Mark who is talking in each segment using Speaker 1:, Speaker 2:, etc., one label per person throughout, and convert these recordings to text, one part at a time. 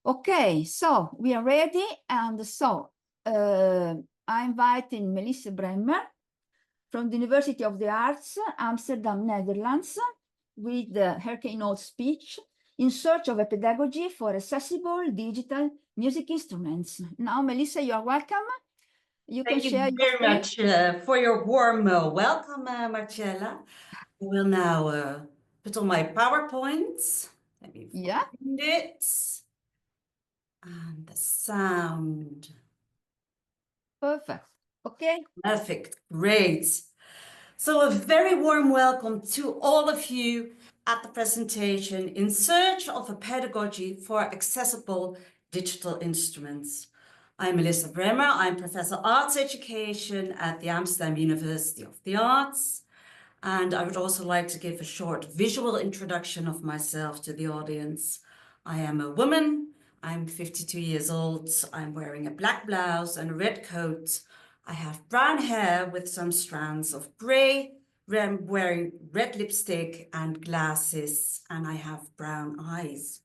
Speaker 1: Okay, so we are ready, and so I'm inviting Melissa Bremmer from the University of the Arts, Amsterdam, Netherlands, with her keynote speech, In Search of a Pedagogy for Accessible Digital Music Instruments. Now, Melissa, you are welcome. You can share.
Speaker 2: Thank you very much for your warm welcome, Marcella. I will now put on my PowerPoint. Let me find it. And the sound.
Speaker 1: Perfect. Okay.
Speaker 2: Perfect. Great. So a very warm welcome to all of you at the presentation In Search of a Pedagogy for Accessible Digital Instruments. I'm Melissa Bremmer. I'm Professor of Arts Education at the Amsterdam University of the Arts. And I would also like to give a short visual introduction of myself to the audience. I am a woman. I'm 52 years old. I'm wearing a black blouse and a red coat. I have brown hair with some strands of gray. I'm wearing red lipstick and glasses, and I have brown eyes.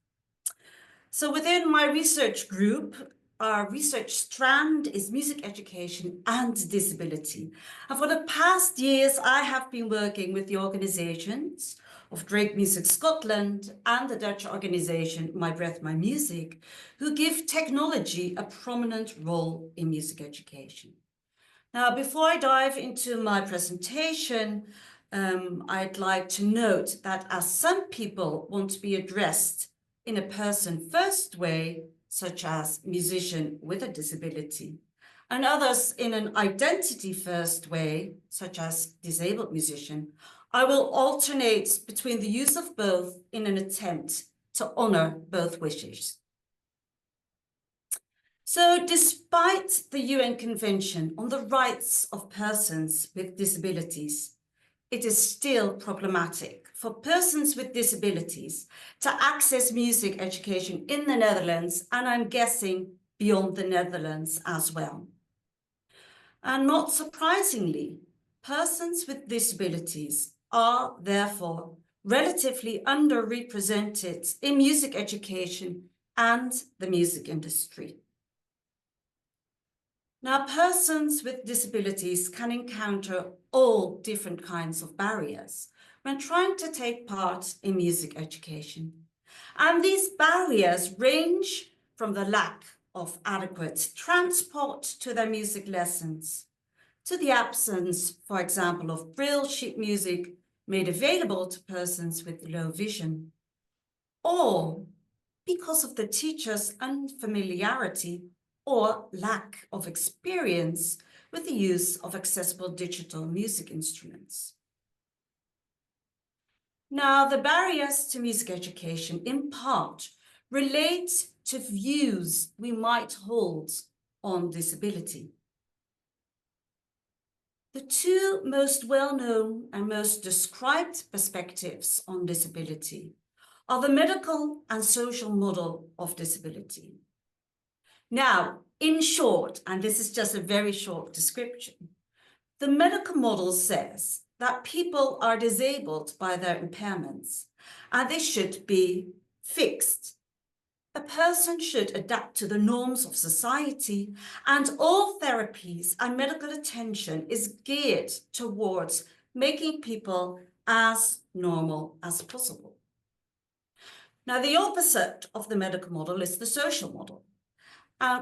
Speaker 2: So within my research group, our research strand is music education and disability. And for the past years, I have been working with the organizations of Drake Music Scotland and the Dutch organization My Breath, My Music, who give technology a prominent role in music education. Now, before I dive into my presentation, I'd like to note that as some people want to be addressed in a person-first way, such as musician with a disability, and others in an identity-first way, such as disabled musician, I will alternate between the use of both in an attempt to honor both wishes. So despite the UN Convention on the Rights of Persons with Disabilities, it is still problematic for persons with disabilities to access music education in the Netherlands, and I'm guessing beyond the Netherlands as well. And not surprisingly, persons with disabilities are therefore relatively underrepresented in music education and the music industry. Now, persons with disabilities can encounter all different kinds of barriers when trying to take part in music education. And these barriers range from the lack of adequate transport to their music lessons, to the absence, for example, of braille sheet music made available to persons with low vision, or because of the teacher's unfamiliarity or lack of experience with the use of accessible digital music instruments. Now, the barriers to music education in part relate to views we might hold on disability. The two most well-known and most described perspectives on disability are the medical and social model of disability. Now, in short, and this is just a very short description, the medical model says that people are disabled by their impairments and they should be fixed. A person should adapt to the norms of society, and all therapies and medical attention is geared towards making people as normal as possible. Now, the opposite of the medical model is the social model,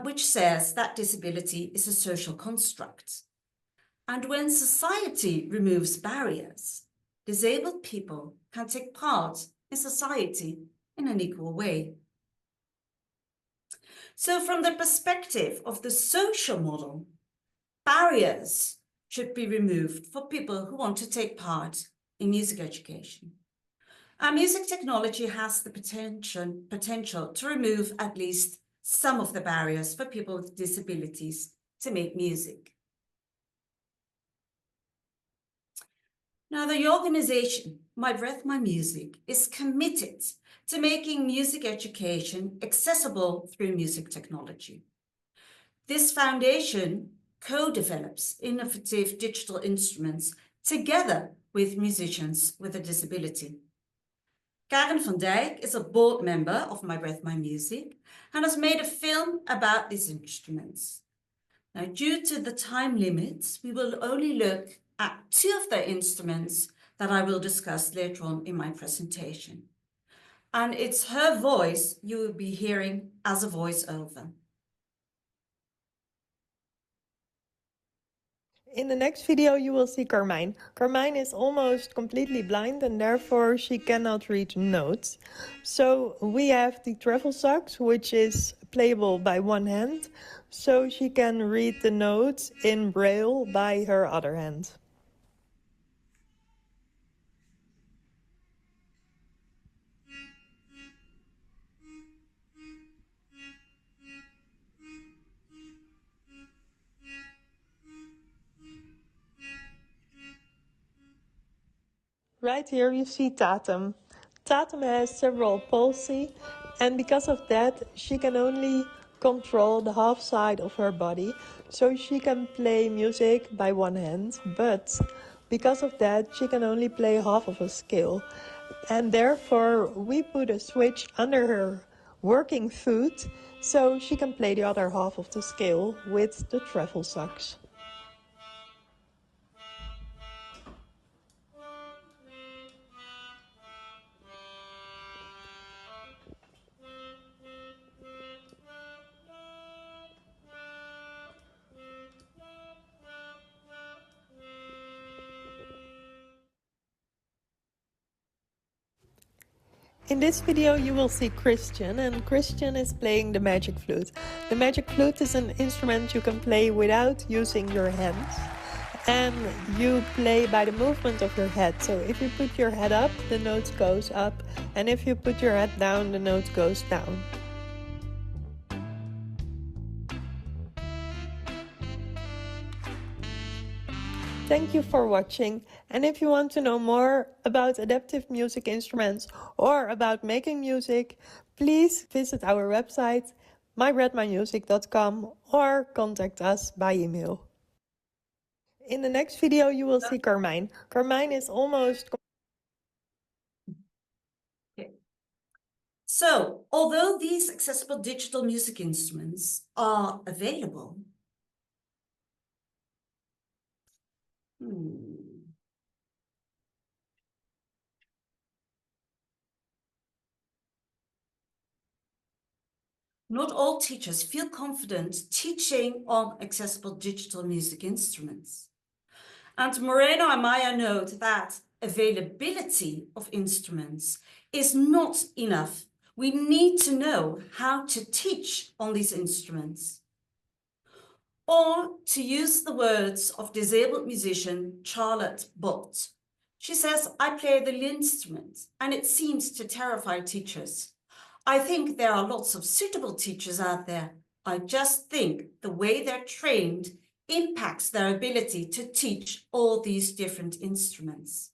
Speaker 2: which says that disability is a social construct. And when society removes barriers, disabled people can take part in society in an equal way. So from the perspective of the social model, barriers should be removed for people who want to take part in music education. Our music technology has the potential to remove at least some of the barriers for people with disabilities to make music. Now, the organization, My Breath, My Music, is committed to making music education accessible through music technology. This foundation co-develops innovative digital instruments together with musicians with a disability. Karen van Dijk is a board member of My Breath, My Music and has made a film about these instruments. Now, due to the time limits, we will only look at 2 of the instruments that I will discuss later on in my presentation. And it's her voice you will be hearing as a voiceover.
Speaker 3: In the next video you will see Carmijn. Carmijn is almost completely blind and therefore she cannot read notes. So we have the travel sax, which is playable by one hand, so she can read the notes in braille by her other hand. Right here you see Tatum. Tatum has cerebral palsy, and because of that she can only control the half side of her body, so she can play music by one hand, but because of that she can only play half of a scale, and therefore we put a switch under her working foot so she can play the other half of the scale with the travel sax. In this video you will see Christian, and Christian is playing the magic flute. The magic flute is an instrument you can play without using your hands, and you play by the movement of your head. So if you put your head up, the note goes up, and if you put your head down, the note goes down. Thank you for watching, and if you want to know more about adaptive music instruments or about making music, please visit our website mybreathmymusic.com or contact us by email. In the next video you will see Carmijn. Carmijn is almost...
Speaker 2: Okay. So, although these accessible digital music instruments are available, not all teachers feel confident teaching on accessible digital music instruments. And Moreno and Maya note that availability of instruments is not enough. We need to know how to teach on these instruments. Or, to use the words of disabled musician Charlotte Bott, she says, "I play the instrument and it seems to terrify teachers. I think there are lots of suitable teachers out there. I just think the way they're trained impacts their ability to teach all these different instruments."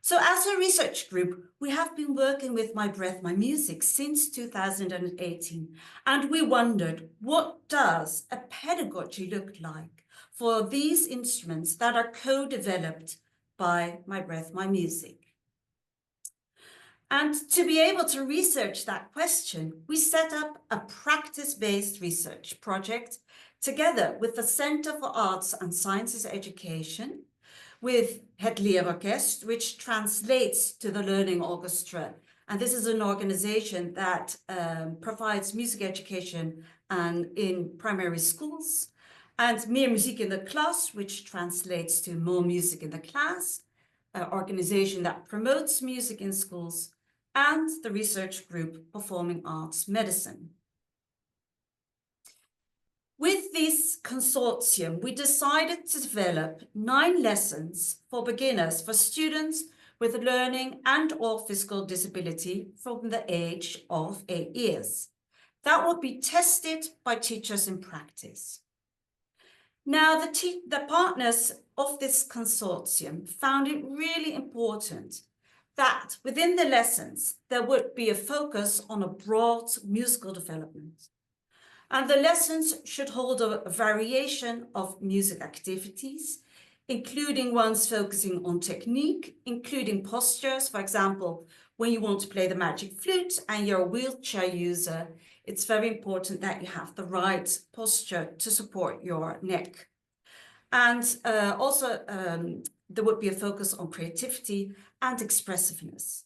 Speaker 2: So as a research group, we have been working with My Breath, My Music since 2018, and we wondered, what does a pedagogy look like for these instruments that are co-developed by My Breath, My Music? And to be able to research that question, we set up a practice-based research project together with the Center for Arts and Sciences Education, with Het Leerorkest, which translates to the Learning Orchestra. And this is an organization that provides music education in primary schools, and Meer Muziek in de Klas, which translates to More Music in the Class, an organization that promotes music in schools, and the research group Performing Arts Medicine. With this consortium, we decided to develop 9 lessons for beginners for students with learning and/or physical disability from the age of 8 years. That would be tested by teachers in practice. Now, the partners of this consortium found it really important that within the lessons, there would be a focus on a broad musical development. And the lessons should hold a variation of music activities including ones focusing on technique, including postures. For example, when you want to play the magic flute and you're a wheelchair user, it's very important that you have the right posture to support your neck. And also, there would be a focus on creativity and expressiveness.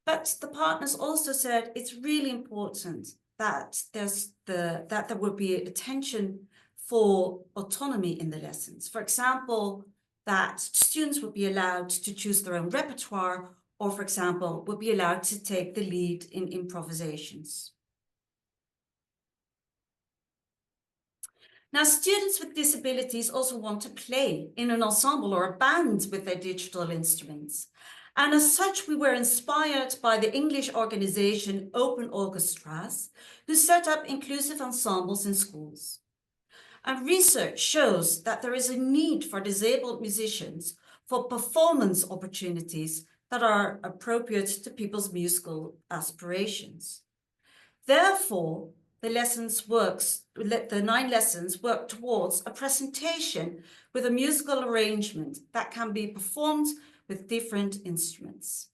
Speaker 2: But the partners also said it's really important that there would be attention for autonomy in the lessons. For example, that students would be allowed to choose their own repertoire, or for example, would be allowed to take the lead in improvisations. Now, students with disabilities also want to play in an ensemble or a band with their digital instruments. And as such, we were inspired by the English organization Open Orchestras, who set up inclusive ensembles in schools. And research shows that there is a need for disabled musicians for performance opportunities that are appropriate to people's musical aspirations. Therefore, the 9 lessons work towards a presentation with a musical arrangement that can be performed with different instruments.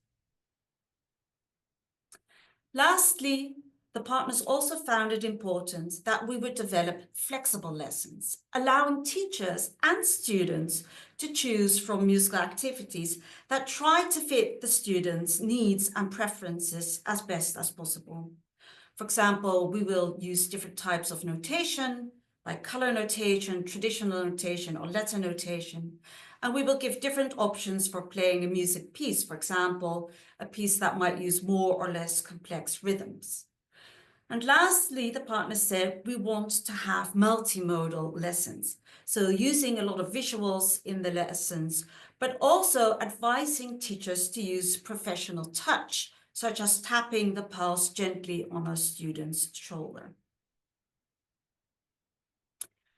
Speaker 2: Lastly, the partners also found it important that we would develop flexible lessons, allowing teachers and students to choose from musical activities that try to fit the students' needs and preferences as best as possible. For example, we will use different types of notation, like color notation, traditional notation, or letter notation. And we will give different options for playing a music piece, for example, a piece that might use more or less complex rhythms. And lastly, the partners said we want to have multimodal lessons. So using a lot of visuals in the lessons, but also advising teachers to use professional touch, such as tapping the pulse gently on a student's shoulder.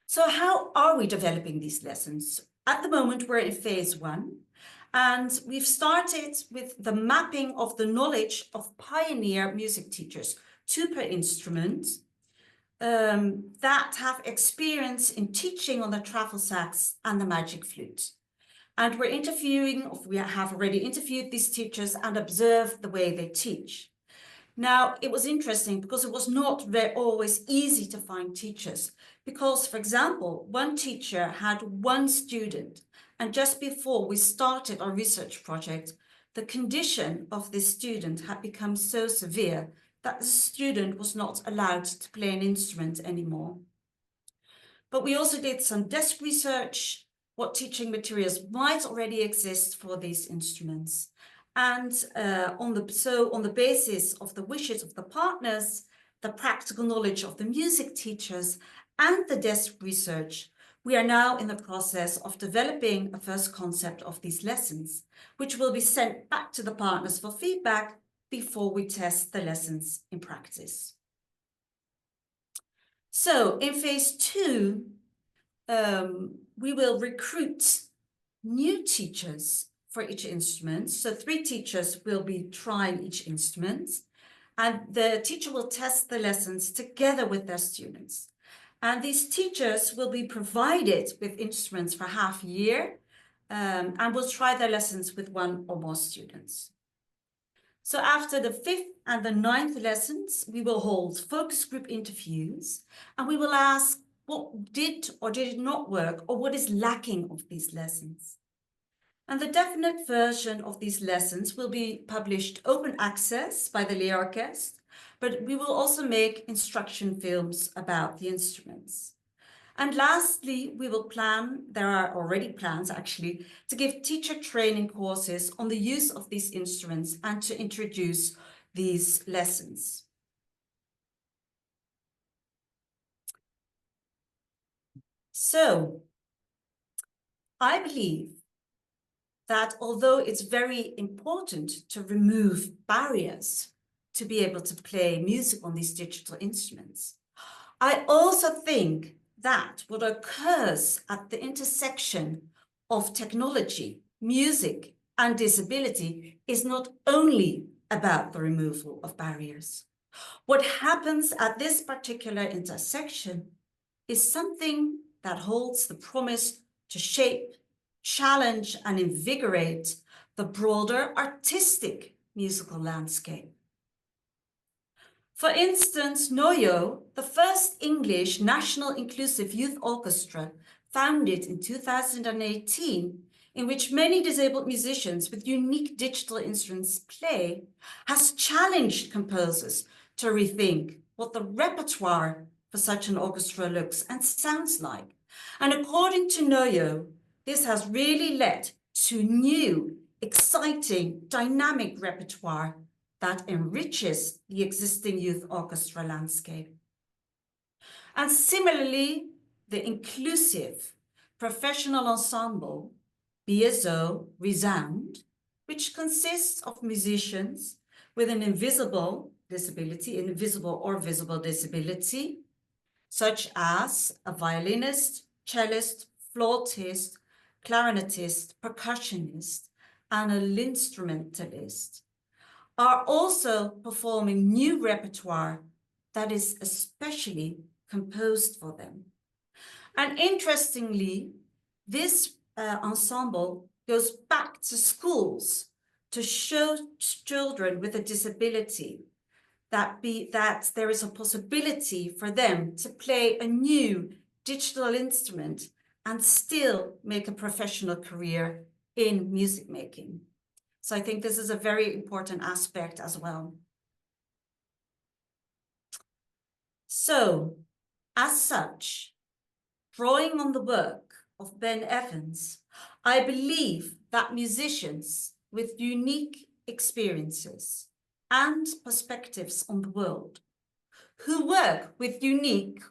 Speaker 2: So how are we developing these lessons? At the moment, we're in phase 1, and we've started with the mapping of the knowledge of pioneer music teachers, 2 per instrument, that have experience in teaching on the travel sax and the magic flute. And we have already interviewed these teachers and observed the way they teach. Now, it was interesting because it was not always easy to find teachers because, for example, one teacher had 1 student, and just before we started our research project, the condition of this student had become so severe that the student was not allowed to play an instrument anymore. But we also did some desk research, what teaching materials might already exist for these instruments. And on the basis of the wishes of the partners, the practical knowledge of the music teachers, and the desk research, we are now in the process of developing a first concept of these lessons, which will be sent back to the partners for feedback before we test the lessons in practice. So in phase 2, we will recruit new teachers for each instrument. So 3 teachers will be trying each instrument, and the teacher will test the lessons together with their students. And these teachers will be provided with instruments for half a year, and will try their lessons with 1 or more students. So after the 5th and the 9th lessons, we will hold focus group interviews, and we will ask what did or did not work, or what is lacking of these lessons. And the definite version of these lessons will be published open access by the Leerorkest, but we will also make instruction films about the instruments. And lastly, we will plan, there are already plans actually, to give teacher training courses on the use of these instruments and to introduce these lessons. So, I believe that although it's very important to remove barriers to be able to play music on these digital instruments, I also think that what occurs at the intersection of technology, music, and disability is not only about the removal of barriers. What happens at this particular intersection is something that holds the promise to shape challenge and invigorate the broader artistic musical landscape. For instance, Noyo, the first English national inclusive youth orchestra founded in 2018, in which many disabled musicians with unique digital instruments play, has challenged composers to rethink what the repertoire for such an orchestra looks and sounds like. And according to Noyo, this has really led to new, exciting, dynamic repertoire that enriches the existing youth orchestra landscape. And similarly, the inclusive professional ensemble, BSO Resound, which consists of musicians with an invisible or visible disability, such as a violinist, cellist, flautist, clarinetist, percussionist, and an instrumentalist, are also performing new repertoire that is especially composed for them. And interestingly, this ensemble goes back to schools to show children with a disability that there is a possibility for them to play a new digital instrument and still make a professional career in music making. So I think this is a very important aspect as well. So, as such, drawing on the work of Ben Evans, I believe that musicians with unique experiences and perspectives on the world, who work with unique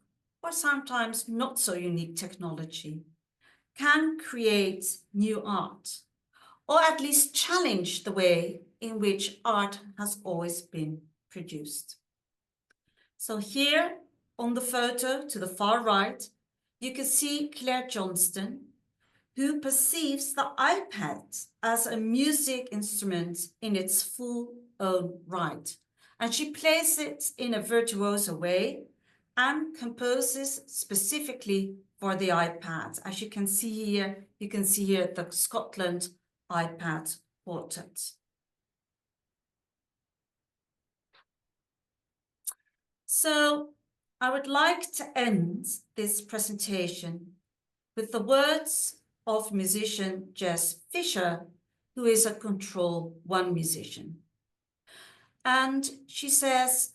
Speaker 2: or sometimes not so unique technology, can create new art, or at least challenge the way in which art has always been produced. So here on the photo to the far right, you can see Claire Johnston, who perceives the iPad as a music instrument in its full own right. And she plays it in a virtuoso way and composes specifically for the iPad. As you can see here, the Scotland iPad Quartet. So I would like to end this presentation with the words of musician Jess Fisher, who is a Control 1 musician. And she says,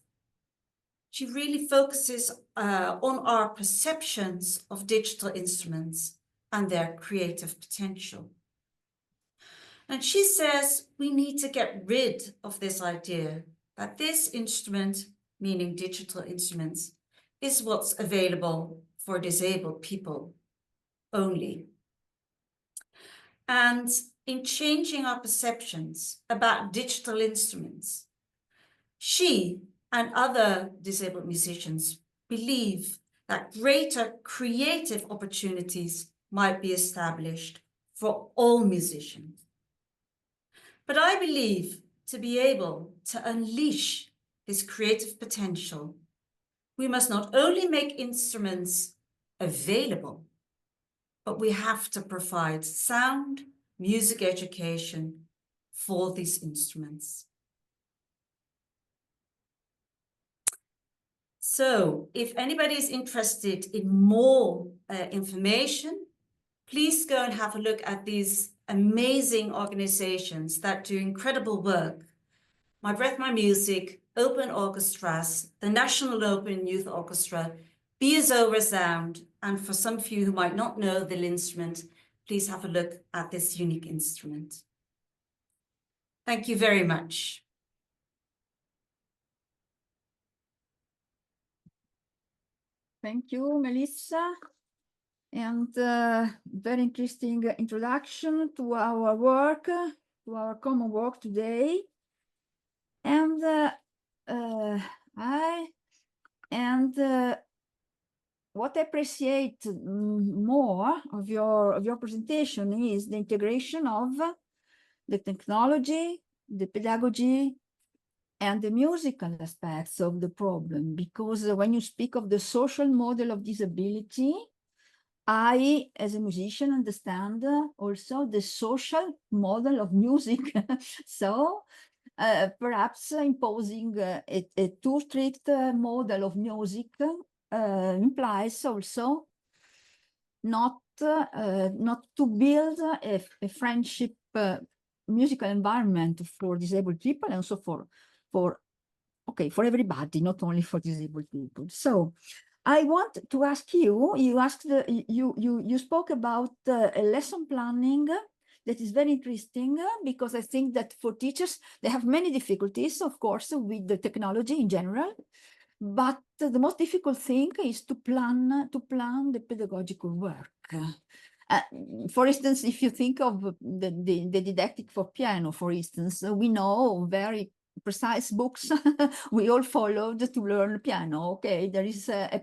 Speaker 2: she really focuses on our perceptions of digital instruments and their creative potential. And she says we need to get rid of this idea that this instrument, meaning digital instruments, is what's available for disabled people only. And in changing our perceptions about digital instruments, she and other disabled musicians believe that greater creative opportunities might be established for all musicians. But I believe to be able to unleash this creative potential, we must not only make instruments available, but we have to provide sound music education for these instruments. So if anybody is interested in more information, please go and have a look at these amazing organizations that do incredible work. My Breath, My Music, Open Orchestras, the National Open Youth Orchestra, BSO Resound, and for some of you who might not know the instrument, please have a look at this unique instrument. Thank you very much.
Speaker 1: Thank you, Melissa. And very interesting introduction to our work, to our common work today. And what I appreciate more of your presentation is the integration of the technology, the pedagogy, and the musical aspects of the problem. Because when you speak of the social model of disability, I, as a musician, understand also the social model of music. So perhaps imposing a too strict model of music implies also not to build a friendship musical environment for disabled people, and also for everybody, not only for disabled people. So I want to ask you, you spoke about a lesson planning that is very interesting, because I think that for teachers, they have many difficulties, of course, with the technology in general. But the most difficult thing is to plan the pedagogical work. For instance, if you think of the didactic for piano, for instance, we know very precise books we all followed to learn piano. Okay, there is a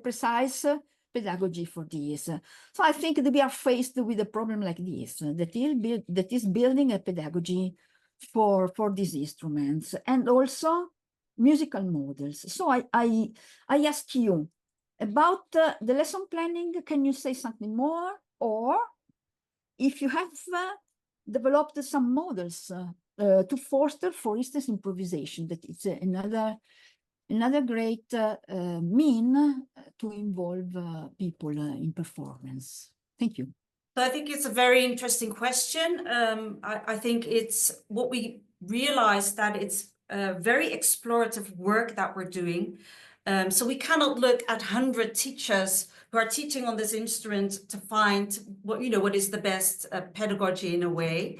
Speaker 1: precise pedagogy for this. So I think that we are faced with a problem like this, that is building a pedagogy for these instruments, and also musical models. So I ask you about the lesson planning. Can you say something more? Or if you have developed some models to foster, for instance, improvisation, that it's another great mean to involve people in performance. Thank you.
Speaker 2: So I think it's a very interesting question. I think it's what we realize, that it's very explorative work that we're doing. So we cannot look at 100 teachers who are teaching on this instrument to find what is the best pedagogy in a way.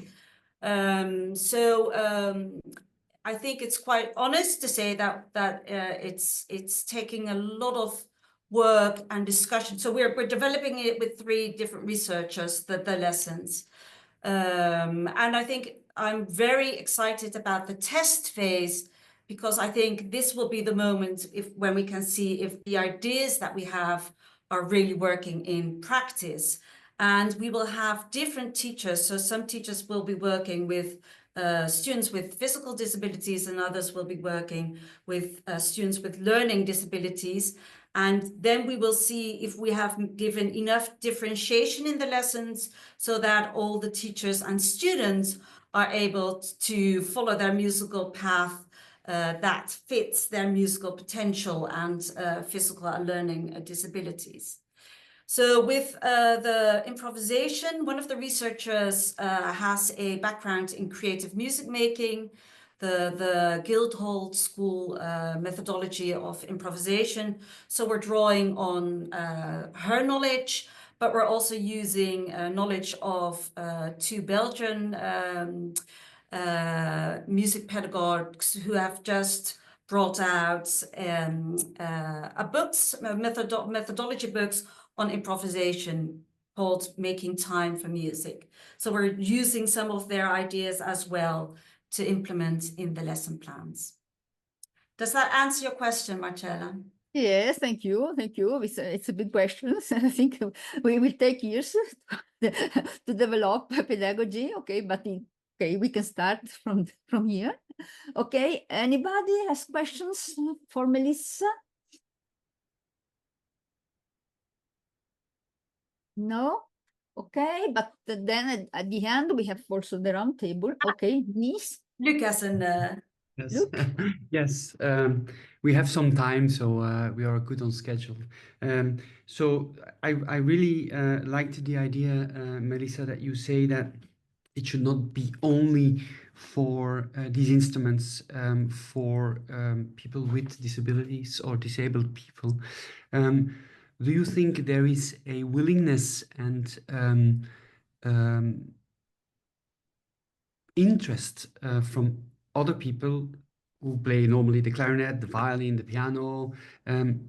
Speaker 2: I think it's quite honest to say that it's taking a lot of work and discussion. So we're developing it with 3 different researchers, the lessons. And I think I'm very excited about the test phase, because I think this will be the moment when we can see if the ideas that we have are really working in practice. And we will have different teachers. So some teachers will be working with students with physical disabilities, and others will be working with students with learning disabilities. And then we will see if we have given enough differentiation in the lessons so that all the teachers and students are able to follow their musical path that fits their musical potential and physical and learning disabilities. So with the improvisation, one of the researchers has a background in creative music making, the Guildhall School methodology of improvisation. So we're drawing on her knowledge, but we're also using knowledge of 2 Belgian music pedagogues who have just brought out methodology books on improvisation called Making Time for Music. So we're using some of their ideas as well to implement in the lesson plans. Does that answer your question, Marcella?
Speaker 1: Yes, thank you. Thank you. It's a big question. I think we will take years to develop pedagogy. Okay, but okay, we can start from here. Okay, anybody has questions for Melissa? No? Okay, but then at the end we have also the round table. Okay, Denise?
Speaker 2: Lucas and
Speaker 4: Yes,
Speaker 1: Luke?
Speaker 4: yes. We have some time, so we are good on schedule. So I really liked the idea, Melissa, that you say that it should not be only for these instruments for people with disabilities or disabled people. Do you think there is a willingness and interest from other people who play normally the clarinet, the violin, the piano,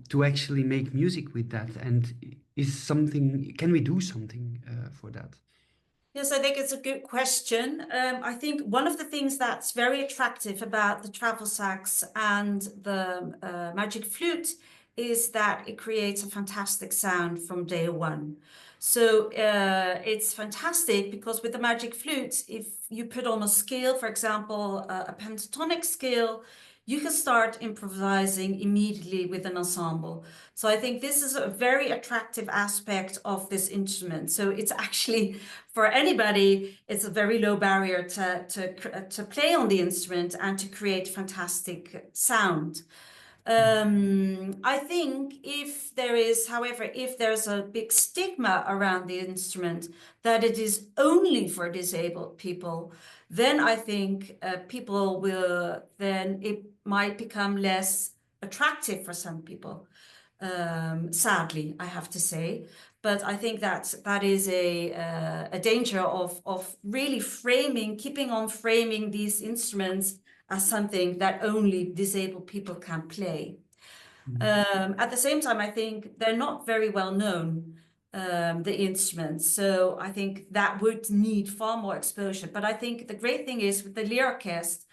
Speaker 4: to actually make music with that? And can we do something for that?
Speaker 2: Yes, I think it's a good question. I think one of the things that's very attractive about the travel sax and the magic flute is that it creates a fantastic sound from day one. So it's fantastic because with the magic flute, if you put on a scale, for example, a pentatonic scale, you can start improvising immediately with an ensemble. So I think this is a very attractive aspect of this instrument. So it's actually, for anybody, it's a very low barrier to play on the instrument and to create fantastic sound. I think if there is, however, if there's a big stigma around the instrument that it is only for disabled people, then I think people will, then it might become less attractive for some people. Sadly, I have to say. But I think that is a danger of really keeping on framing these instruments as something that only disabled people can play. At the same time, I think they're not very well known, the instruments. So I think that would need far more exposure. But I think the great thing is with the Leerorkest,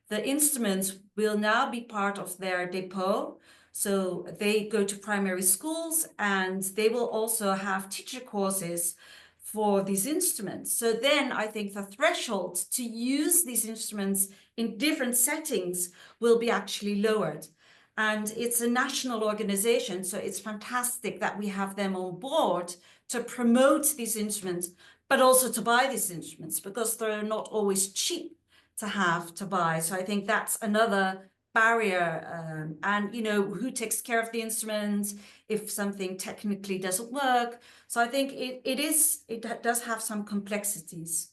Speaker 2: the instruments will now be part of their depot. So they go to primary schools and they will also have teacher courses for these instruments. So then I think the threshold to use these instruments in different settings will be actually lowered. And it's a national organization, so it's fantastic that we have them on board to promote these instruments, but also to buy these instruments, because they're not always cheap to buy. So I think that's another barrier. And, you know, who takes care of the instruments if something technically doesn't work? So I think it does have some complexities.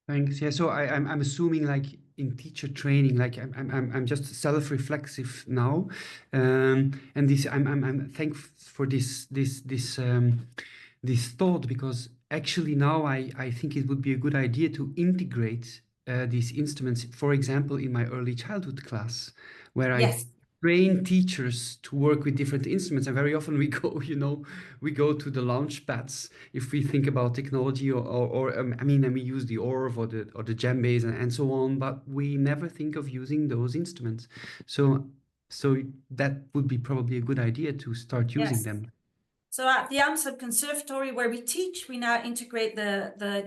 Speaker 4: Thanks. Yeah, so I'm assuming like in teacher training, like I'm just self-reflexive now, and this I'm thankful for this thought, because actually now I think it would be a good idea to integrate these instruments, for example, in my early childhood class, where I
Speaker 2: Yes.
Speaker 4: train teachers to work with different instruments. And very often we go, we go to the launch pads if we think about technology, and we use the orv or the djembes and so on, but we never think of using those instruments. So that would be probably a good idea to start using
Speaker 2: Yes.
Speaker 4: them.
Speaker 2: So at the Amsterdam Conservatory where we teach, we now integrate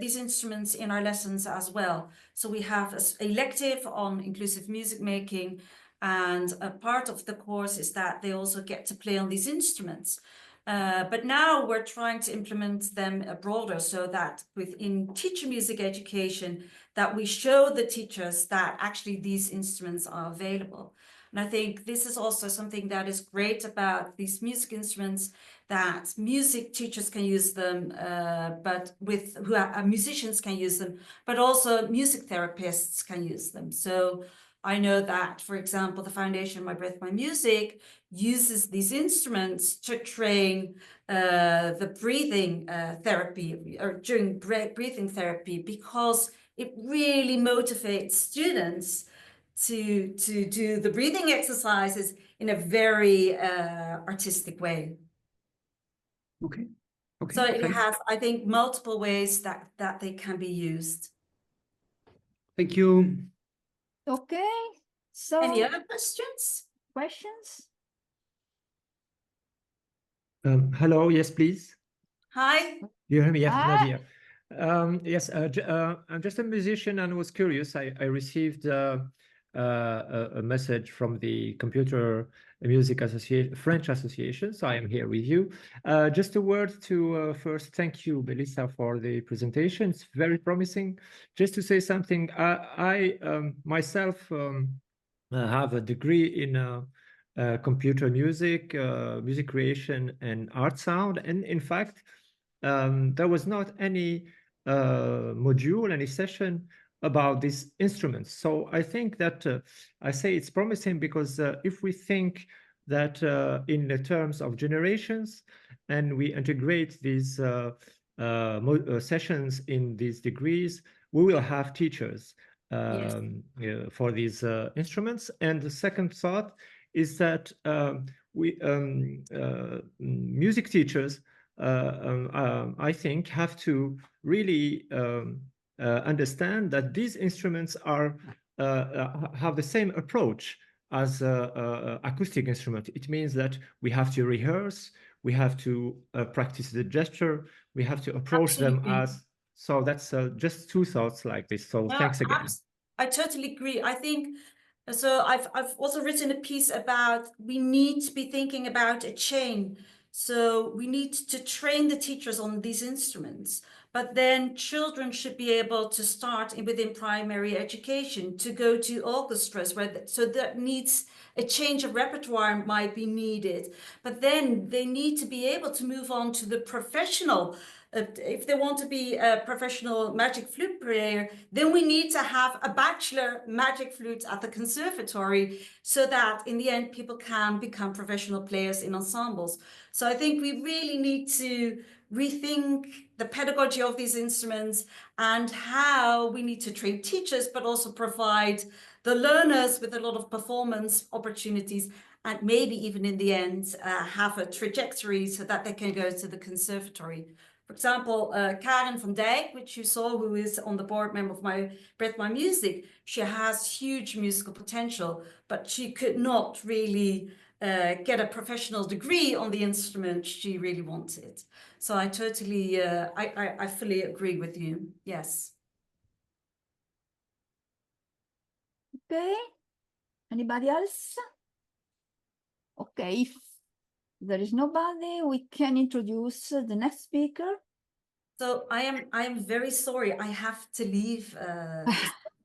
Speaker 2: these instruments in our lessons as well. So we have an elective on inclusive music making, and a part of the course is that they also get to play on these instruments. But now we're trying to implement them broader, so that within teacher music education, that we show the teachers that actually these instruments are available. And I think this is also something that is great about these music instruments, that music teachers can use them, musicians can use them, but also music therapists can use them. So I know that, for example, the Foundation My Breath, My Music uses these instruments to train the breathing therapy, or during breathing therapy, because it really motivates students to do the breathing exercises in a very artistic way.
Speaker 4: Okay.
Speaker 2: So it
Speaker 4: Thanks.
Speaker 2: has, I think, multiple ways that they can be used.
Speaker 4: Thank you.
Speaker 1: Okay, so
Speaker 2: Any other questions?
Speaker 1: questions?
Speaker 5: Hello, yes, please.
Speaker 2: Hi.
Speaker 5: You hear me? Yes,
Speaker 1: Ah.
Speaker 5: Nadia. Yes, I'm just a musician and was curious. I received a message from the Computer Music Association, French Association, so I am here with you. Just a word to first thank you, Melissa, for the presentation. It's very promising. Just to say something, I myself have a degree in computer music, music creation, and art sound, and in fact, there was not any module, any session about these instruments. So I think that I say it's promising because if we think that in the terms of generations, and we integrate these sessions in these degrees, we will have teachers for these instruments. And the second thought is that music teachers, I think, have to really understand that these instruments are have the same approach as acoustic instrument. It means that we have to rehearse, we have to practice the gesture, we have to approach them as. So that's just two thoughts like this. So thanks again.
Speaker 2: I totally agree. I think So I've also written a piece about we need to be thinking about a chain. So we need to train the teachers on these instruments, but then children should be able to start within primary education to go to orchestras so that needs a change of repertoire might be needed, but then they need to be able to move on to the professional. If they want to be a professional magic flute player, then we need to have a bachelor magic flute at the conservatory so that in the end people can become professional players in ensembles. So I think we really need to rethink the pedagogy of these instruments and how we need to train teachers, but also provide the learners with a lot of performance opportunities, and maybe even in the end have a trajectory so that they can go to the conservatory. For example, Karen van Dijk, which you saw, who is on the board member of My Music, she has huge musical potential, but she could not really get a professional degree on the instrument she really wanted. So I totally, I fully agree with you. Yes.
Speaker 1: Okay. Anybody else? Okay. If there is nobody, we can introduce the next speaker.
Speaker 2: So I am very sorry. I have to leave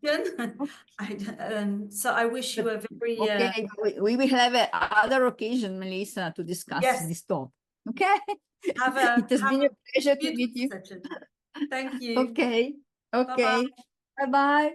Speaker 2: the session. So I wish you a very
Speaker 1: okay. We will have other occasion, Melissa, to discuss
Speaker 2: yes.
Speaker 1: this topic. Okay.
Speaker 2: Have
Speaker 1: It has been a pleasure to meet you.
Speaker 2: session. Thank you.
Speaker 1: Okay. Okay. Bye bye.